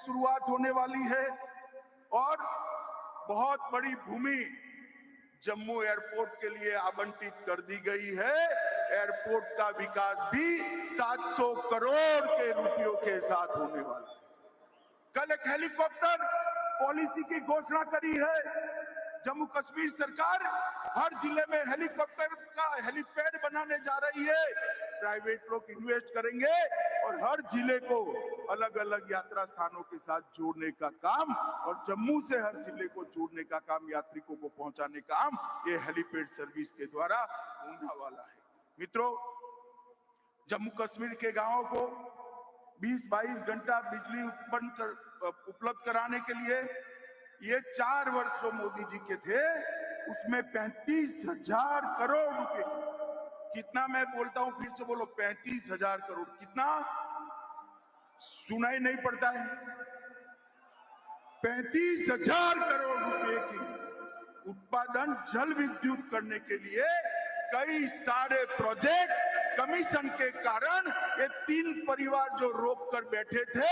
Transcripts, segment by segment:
शुरुआत होने वाली है और बहुत बड़ी भूमि जम्मू एयरपोर्ट के लिए आवंटित कर दी गई है। एयरपोर्ट का विकास भी 700 करोड़ के रुपयों के साथ होने वाला है। कल एक हेलीकॉप्टर पॉलिसी की घोषणा करी है। जम्मू कश्मीर सरकार हर जिले में हेलीकॉप्टर का हेलीपैड बनाने जा रही है। प्राइवेट लोग इन्वेस्ट करेंगे और हर जिले को अलग अलग यात्रा स्थानों के साथ जोड़ने का काम और जम्मू से हर जिले को जोड़ने का काम, यात्रिकों को पहुंचाने का काम ये हेलीपैड सर्विस के द्वारा होने वाला है। मित्रों, जम्मू कश्मीर के गांवों को 20-22 घंटा बिजली उपलब्ध कराने के लिए ये 4 वर्ष जो मोदी जी के थे उसमें 35,000 करोड़ रुपए, कितना मैं बोलता हूं फिर से बोलो, 35,000 करोड़, कितना सुनाई नहीं पड़ता है, 35,000 करोड़ रुपए की उत्पादन जल विद्युत करने के लिए कई सारे प्रोजेक्ट कमीशन के कारण ये 3 परिवार जो रोक कर बैठे थे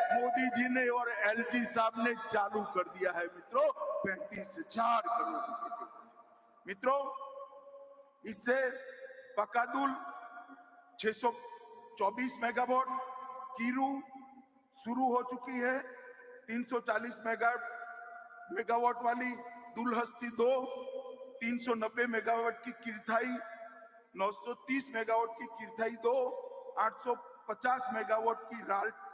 मोदी जी ने और एलजी साहब ने चालू कर दिया है। मित्रों, 35,000 करोड़ रुपए। मित्रों, इससे पकादुल 624 मेगावाट, कीरू शुरू हो चुकी है 340 मेगावाट वाली, दुलहस्ती 2 390 मेगावाट की, किरथाई 930 मेगावाट की, किरथाई 2 850 मेगावाट की,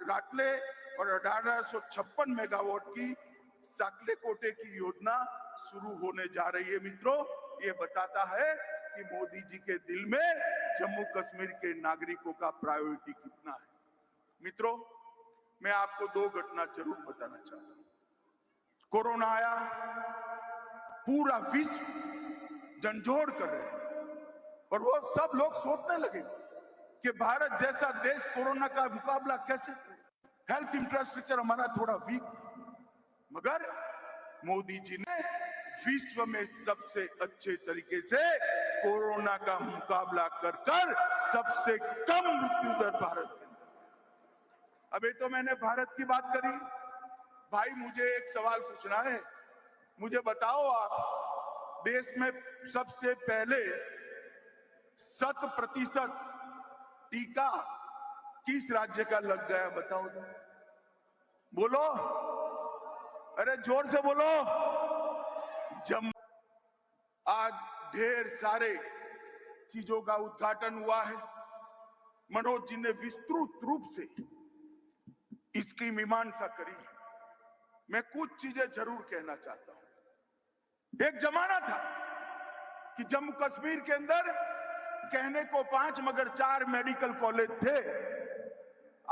राटले और 1856 मेगावाट की साकले कोटे की योजना शुरू होने जा रही है। मित्रों, ये बताता है कि मोदी जी के दिल में जम्मू कश्मीर के नागरिकों का प्रायोरिटी कितना है। मित्रों, मैं आपको 2 घटना जरूर बताना चाहता हूं। कोरोना आया, पूरा विश्व झंझोड़ कर रहे हैं और वो सब लोग सोचने लगे कि भारत जैसा देश कोरोना का मुकाबला कैसे करे। हेल्थ इंफ्रास्ट्रक्चर हमारा थोड़ा वीक, मगर मोदी जी ने विश्व में सबसे अच्छे तरीके से कोरोना का मुकाबला कर सबसे कम मृत्यु दर भारत के अंदर। अभी तो मैंने भारत की बात करी, भाई मुझे एक सवाल पूछना है, मुझे बताओ आप देश में सबसे पहले 100% टीका किस राज्य का लग गया, बताओ तो। बोलो, अरे जोर से बोलो। जम्मू। आज ढेर सारे चीजों का उद्घाटन हुआ है। मनोज जी ने विस्तृत रूप से इसकी मीमांसा करी। मैं कुछ चीजें जरूर कहना चाहता हूं। एक जमाना था कि जम्मू कश्मीर के अंदर कहने को 5 मगर 4 मेडिकल कॉलेज थे।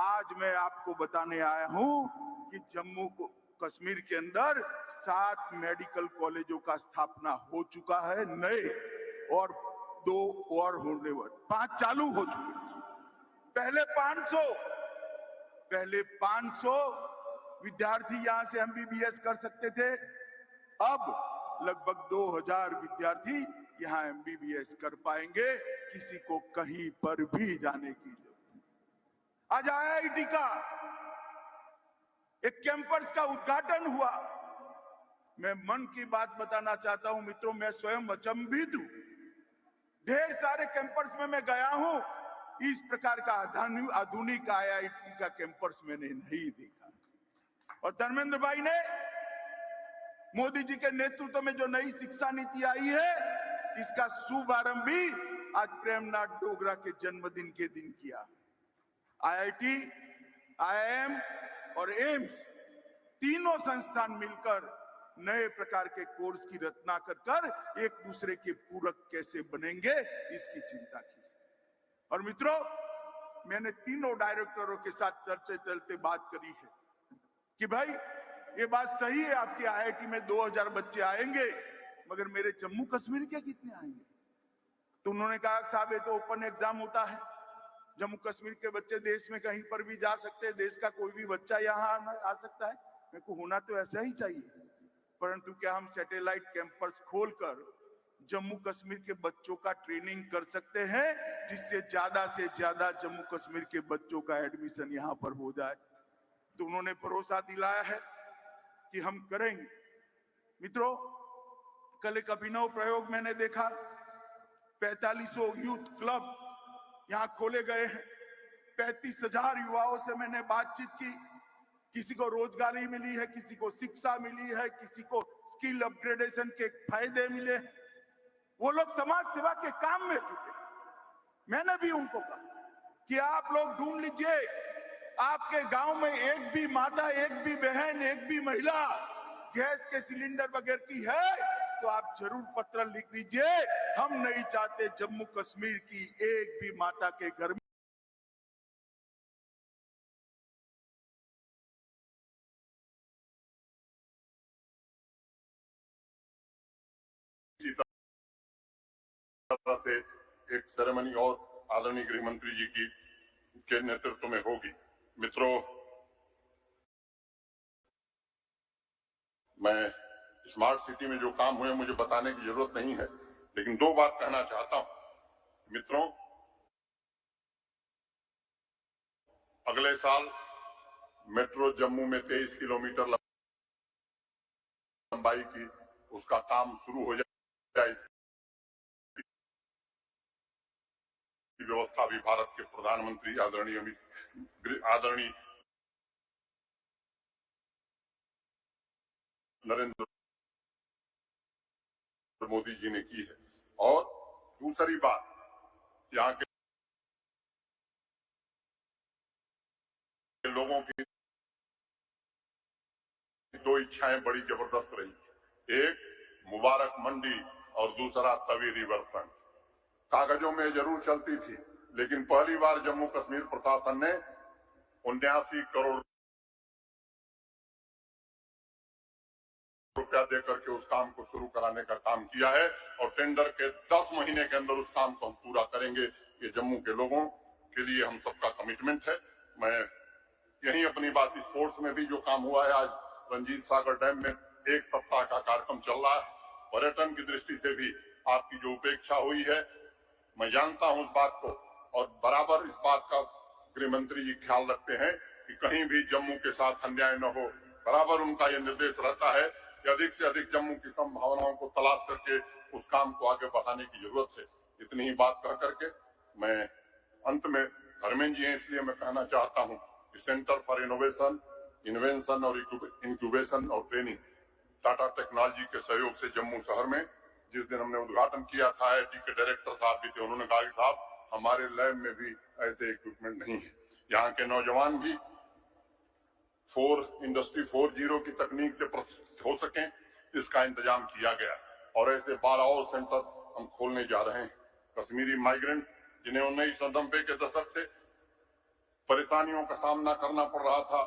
आज मैं आपको बताने आया हूं कि जम्मू कश्मीर के अंदर 7 मेडिकल कॉलेजों का स्थापना हो चुका है नए, और 2 और होने वाले, 5 चालू हो चुके हैं। पहले 500 विद्यार्थी यहां से एमबीबीएस कर सकते थे, अब लगभग 2000 विद्यार्थी यहां एमबीबीएस कर पाएंगे, किसी को कहीं पर भी जाने की जरूरत नहीं। आज आईआईटी का एक कैंपस का उद्घाटन हुआ। मैं मन की बात बताना चाहता हूं मित्रों, मैं स्वयं अचंभित हूं। ढेर सारे कैंपस में मैं गया हूं, इस प्रकार का आधुनिक आईआईटी का कैंपस मैंने नहीं देखा। और धर्मेंद्र भाई ने मोदी जी के नेतृत्व में जो नई शिक्षा नीति आई है, इसका शुभारंभ भी आज प्रेमनाथ डोगरा के जन्मदिन के दिन किया। आईआईटी, आईआईएम और एम्स तीनों संस्थान मिलकर नए प्रकार के कोर्स की रचना कर एक दूसरे के पूरक कैसे बनेंगे, इसकी चिंता की। और मित्रों, मैंने तीनों डायरेक्टरों के साथ चलते बात करी है कि भाई ये बात सही है, आपके आईआईटी में 2000 बच्चे आएंगे, मगर मेरे जम्मू कश्मीर के कितने आएंगे? तो उन्होंने कहा साहब ये तो ओपन एग्जाम होता है, जम्मू कश्मीर के बच्चे देश में कहीं पर भी जा सकते हैं, देश का कोई भी बच्चा यहाँ आ सकता है। मेरे को होना तो ऐसा ही चाहिए, परंतु क्या हम सैटेलाइट कैंपस खोलकर जम्मू कश्मीर के बच्चों का ट्रेनिंग कर सकते हैं, जिससे ज्यादा से ज्यादा जम्मू कश्मीर के बच्चों का एडमिशन यहाँ पर हो जाए? तो उन्होंने भरोसा दिलाया है कि हम करेंगे। मित्रों, कल एक अभिनव प्रयोग मैंने देखा। 4500 यूथ क्लब यहां खोले गए हैं। 35,000 युवाओं से मैंने बातचीत की। किसी को रोजगारी मिली है, किसी को शिक्षा मिली है, किसी को स्किल अपग्रेडेशन के फायदे मिले। वो लोग समाज सेवा के काम में जुटे। मैंने भी उनको कहा कि आप लोग ढूंढ लीजिए, आपके गांव में एक भी माता, एक भी बहन, एक भी महिला गैस के सिलेंडर बगैर की है तो आप जरूर पत्र लिख दीजिए। हम नहीं चाहते जम्मू कश्मीर की एक भी माता के घर में तरह से एक सेरेमनी और आदरणीय गृह मंत्री जी की के नेतृत्व में होगी। मित्रों, मैं स्मार्ट सिटी में जो काम हुए मुझे बताने की जरूरत नहीं है, लेकिन दो बात कहना चाहता हूं। मित्रों, अगले साल मेट्रो जम्मू में 23 किलोमीटर लंबाई की उसका काम शुरू हो जाए। व्यवस्था भी भारत के प्रधानमंत्री आदरणीय नरेंद्र मोदी जी ने की है। और दूसरी बात, यहाँ के लोगों की दो इच्छाएं बड़ी जबरदस्त रही। एक मुबारक मंडी और दूसरा तवी रिवर फ्रंट। कागजों में जरूर चलती थी, लेकिन पहली बार जम्मू कश्मीर प्रशासन ने 79 करोड़ रुपया देकर के उस काम को शुरू कराने का काम किया है और टेंडर के 10 महीने के अंदर उस काम को हम पूरा करेंगे। ये जम्मू के लोगों के लिए हम सबका कमिटमेंट है। मैं यही अपनी बात, स्पोर्ट्स में भी जो काम हुआ है, आज रंजीत सागर डैम में 1 सप्ताह का कार्यक्रम चल रहा है। पर्यटन की दृष्टि से भी आपकी जो उपेक्षा हुई है, मैं जानता हूं उस बात को, और बराबर इस बात का गृह मंत्री जी ख्याल रखते हैं कि कहीं भी जम्मू के साथ अन्याय न हो। बराबर उनका यह निर्देश रहता है कि अधिक से अधिक जम्मू की संभावनाओं को तलाश करके उस काम को आगे बढ़ाने की जरूरत है। इतनी ही बात कह करके मैं अंत में, धर्मेंद्र जी हैं इसलिए मैं कहना चाहता हूं कि सेंटर फॉर इनोवेशन, इन्वेंशन और इंक्यूबेशन और ट्रेनिंग टाटा टेक्नोलॉजी के सहयोग से जम्मू शहर में जिस दिन हमने उद्घाटन किया था, IIT के डायरेक्टर साहब भी थे। उन्होंने कहा कि साहब, हमारे लैब में भी ऐसे इक्विपमेंट नहीं है। यहाँ के नौजवान भी इंडस्ट्री 4.0 की तकनीक से प्रशिक्षित हो सकें, इसका इंतजाम किया गया और ऐसे 12 और सेंटर हम खोलने जा रहे हैं। कश्मीरी माइग्रेंट्स जिन्हें 1990 के दशक से परेशानियों का सामना करना पड़ रहा था,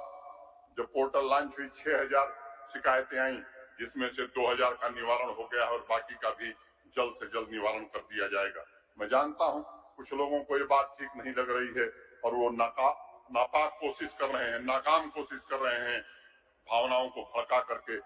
जब पोर्टल लॉन्च हुई 6000 शिकायतें आई, जिसमें से 2000 का निवारण हो गया और बाकी का भी जल्द से जल्द निवारण कर दिया जाएगा। मैं जानता हूं कुछ लोगों को ये बात ठीक नहीं लग रही है और वो नापाक कोशिश कर रहे हैं, नाकाम कोशिश कर रहे हैं भावनाओं को भड़का करके